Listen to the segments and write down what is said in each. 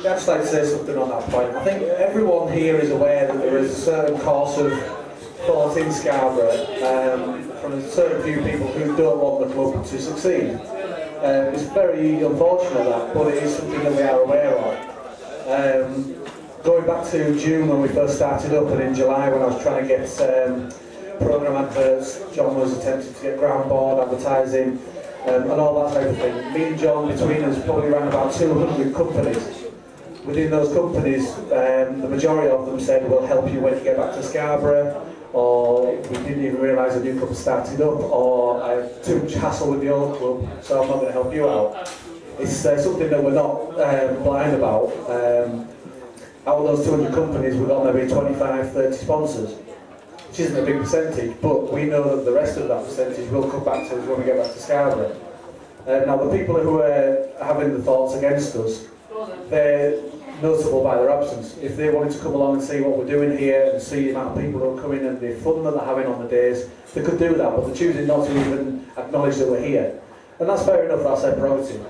I'd just like to say something on that point. I think everyone here is aware that there is a certain course of thought in Scarborough from a certain few people who don't want the club to succeed. It's very unfortunate that, but it is something that we are aware of. Going back to June when we first started up, and in July when I was trying to get programme adverts, John was attempting to get ground board advertising and all that type of thing. Me and John, between us, probably ran about 200 companies. Within those companies, the majority of them said, we'll help you when you get back to Scarborough, or we didn't even realise a new club started up, or I had too much hassle with the old club, so I'm not going to help you out. It's something that we're not blind about. Out of those 200 companies, we've got maybe 25, 30 sponsors, which isn't a big percentage, but we know that the rest of that percentage will come back to us when we get back to Scarborough. Now, the people who are having the thoughts against us, they're noticeable by their absence. If they wanted to come along and see what we're doing here and see the amount of people who are coming and the fun that they're having on the days, they could do that, but they're choosing not to even acknowledge that we're here. And that's fair enough, that's their prerogative.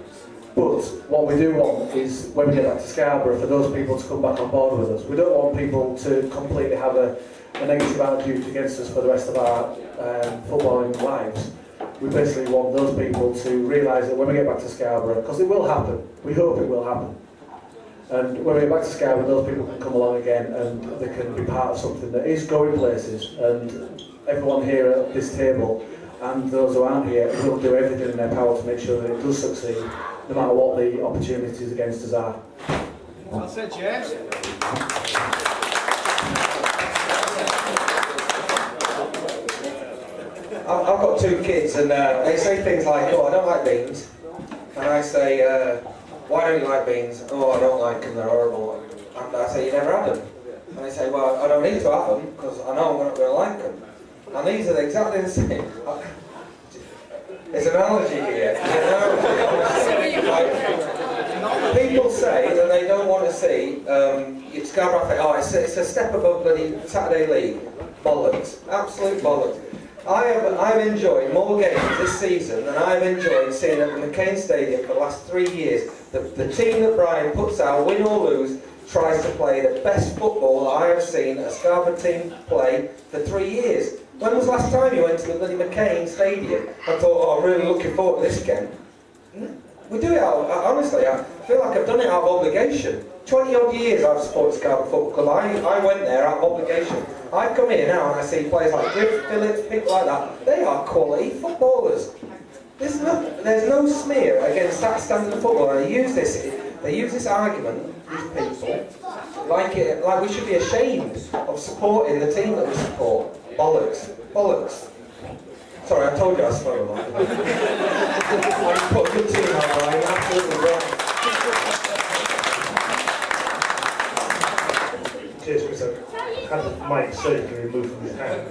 But what we do want is, when we get back to Scarborough, for those people to come back on board with us. We don't want people to completely have a negative attitude against us for the rest of our footballing lives. We basically want those people to realise that when we get back to Scarborough, because it will happen, we hope it will happen, and when we get back to Scarborough, those people can come along again and they can be part of something that is going places, and everyone here at this table and those who aren't here will do everything in their power to make sure that it does succeed, no matter what the opportunities against us are. Well said, James. I've got two kids, and they say things like, oh, I don't like beans. And I say, why don't you like beans? Oh, I don't like them, they're horrible. And I say, you never had them. And they say, well, I don't need to have them, because I know I'm not going to like them. And these are exactly the same. There's an analogy here. Like, people say that they don't want to see Scarborough. Oh, it's a step above bloody Saturday League. Bollocks. Absolute bollocks. I've enjoyed more games this season than I've enjoyed seeing at the McCain Stadium for the last 3 years. The team that Brian puts out, win or lose, tries to play the best football that I have seen a Scarborough team play for 3 years. When was the last time you went to the bloody McCain Stadium and thought, oh, I'm really looking forward to this game? We do it out, honestly, I feel like I've done it out of obligation. 20 odd years I've supported Scarborough Football Club. I went there out of obligation. I come here now and I see players like Griff, Phillips, people like that. They are quality footballers. There's no smear against that standard of football. And they use this argument, these people, like we should be ashamed of supporting the team that we support. Bollocks. Bollocks. Sorry, I told you I spoiled a lot. I put a good team out, Brian. Absolutely right. Cheers, Chris. I had the mic surgically removed from his hand.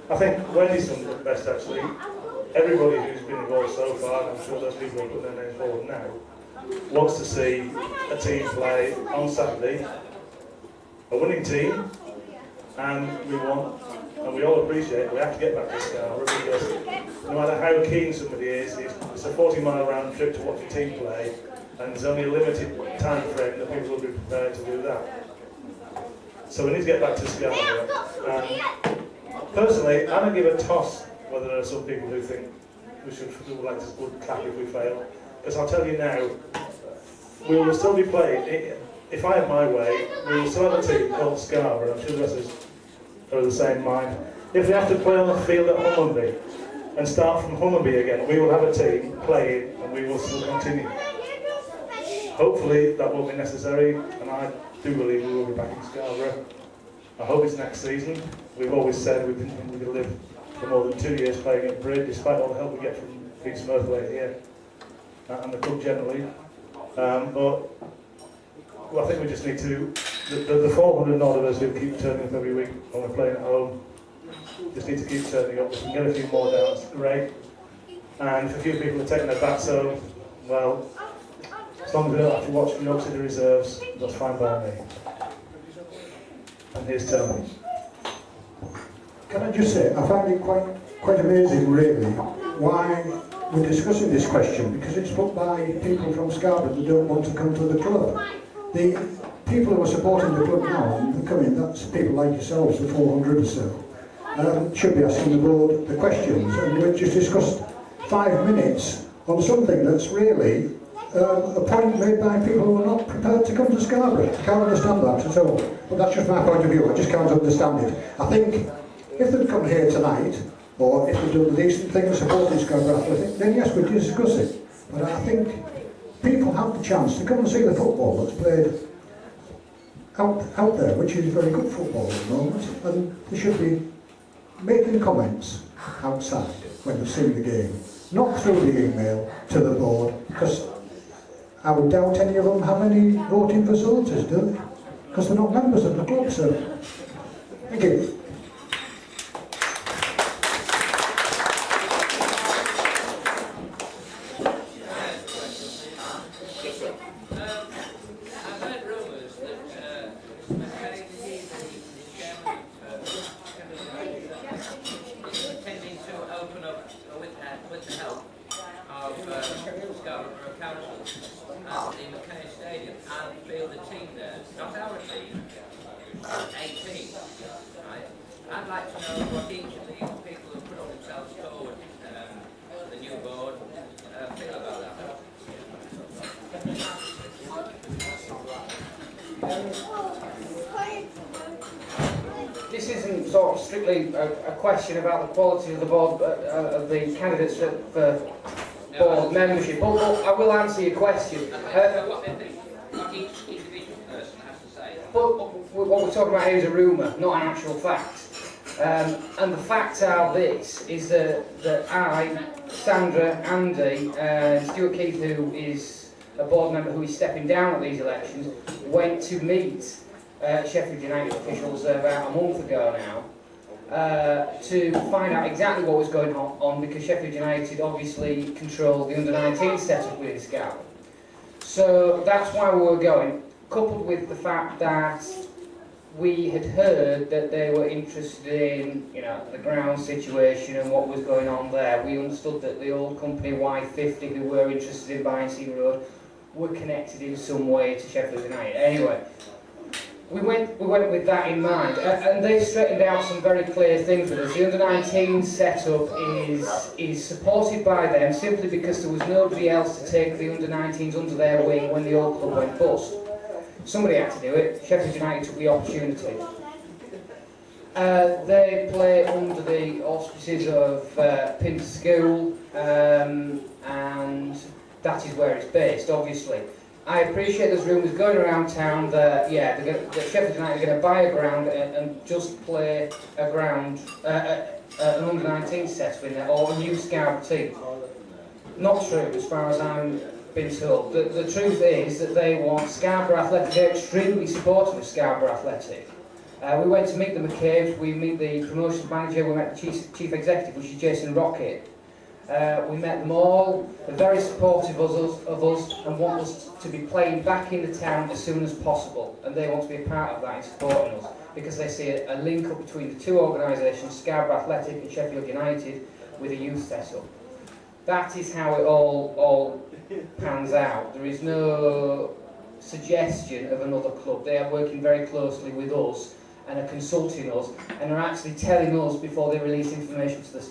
I think Wendy's done the best, actually. Everybody who's been involved so far, and I'm sure those people who are putting their names forward now, wants to see a team play on Saturday, a winning team, and we all appreciate we have to get back to Scarborough, because no matter how keen somebody is, it's a 40-mile round trip to watch a team play, and there's only a limited time frame that people will be prepared to do that. So we need to get back to Scarborough. Personally, I don't give a toss whether there are some people who think we would like to clap if we fail, because I'll tell you now, we will still be playing. If I have my way, we will still have a team called Scarborough. I'm sure the rest of us are of the same mind. If we have to play on the field at Hummonby and start from Hummonby again, we will have a team playing and we will still continue. Hopefully that won't be necessary, and I do believe we will be back in Scarborough. I hope it's next season. We've always said we're going to live for more than 2 years playing at Brid, despite all the help we get from Pete Smurthwaite here and the club generally. But I think we just need to, the 400 odd of us who keep turning up every week when we're playing at home, just need to keep turning up. We can get a few more down, it's great. And if a few people are taking their bats home, well, as long as we don't have to watch the opposite reserves, that's fine by me. And here's Tony. Can I just say, I find it quite amazing really, why we're discussing this question because it's put by people from Scarborough that don't want to come to the club. The people who are supporting the club now and coming, that's people like yourselves, the 400 or so, should be asking the board the questions, and we've just discussed 5 minutes on something that's really a point made by people who are not prepared to come to Scarborough. I can't understand that at all, but that's just my point of view. I just can't understand it. I think if they'd come here tonight, or if they'd done a decent thing and supported Scarborough Athletic, then yes, we'd discuss it. But I think people have the chance to come and see the football that's played out there, which is very good football at the moment, and they should be making comments outside when they've seen the game, not through the email to the board, because I would doubt any of them have any voting facilities, do they? Because they're not members of the club, so thank you. I'd like to know what each of these people who put themselves forward, the new board, feel about that. This isn't sort of strictly a question about the quality of the board, of the candidates for board membership, but I will answer your question. What they think, what each individual person has to say. But what we're talking about here is a rumour, not an actual fact. And the facts are this, is that I, Sandra, Andy, and Stuart Keith, who is a board member who is stepping down at these elections, went to meet Sheffield United officials about a month ago now to find out exactly what was going on, because Sheffield United obviously control the under-19 setup within Scarborough. So that's why we were going, coupled with the fact that we had heard that they were interested in, the ground situation and what was going on there. We understood that the old company Y50, who were interested in buying Sea Road, were connected in some way to Sheffield United. Anyway, we went with that in mind, and they straightened out some very clear things with us. The under-19 setup is supported by them simply because there was nobody else to take the under-19s under their wing when the old club went bust. Somebody had to do it. Sheffield United took the opportunity. They play under the auspices of Pinter School, and that is where it's based, obviously. I appreciate there's rumours going around town that, that Sheffield United are going to buy a ground and just play a ground, an under-19 set in there, or a new Scarborough team. Not true, as far as I'm been told. The truth is that they want Scarborough Athletic. They're extremely supportive of Scarborough Athletic. We went to meet the McCabe's, we meet the promotions manager, we met the chief executive, which is Jason Rocket. We met them all. They're very supportive of us and want us to be playing back in the town as soon as possible, and they want to be a part of that in supporting us, because they see a link up between the two organisations, Scarborough Athletic and Sheffield United, with a youth setup. That is how it all pans out. There is no suggestion of another club. They are working very closely with us and are consulting us and are actually telling us before they release information to the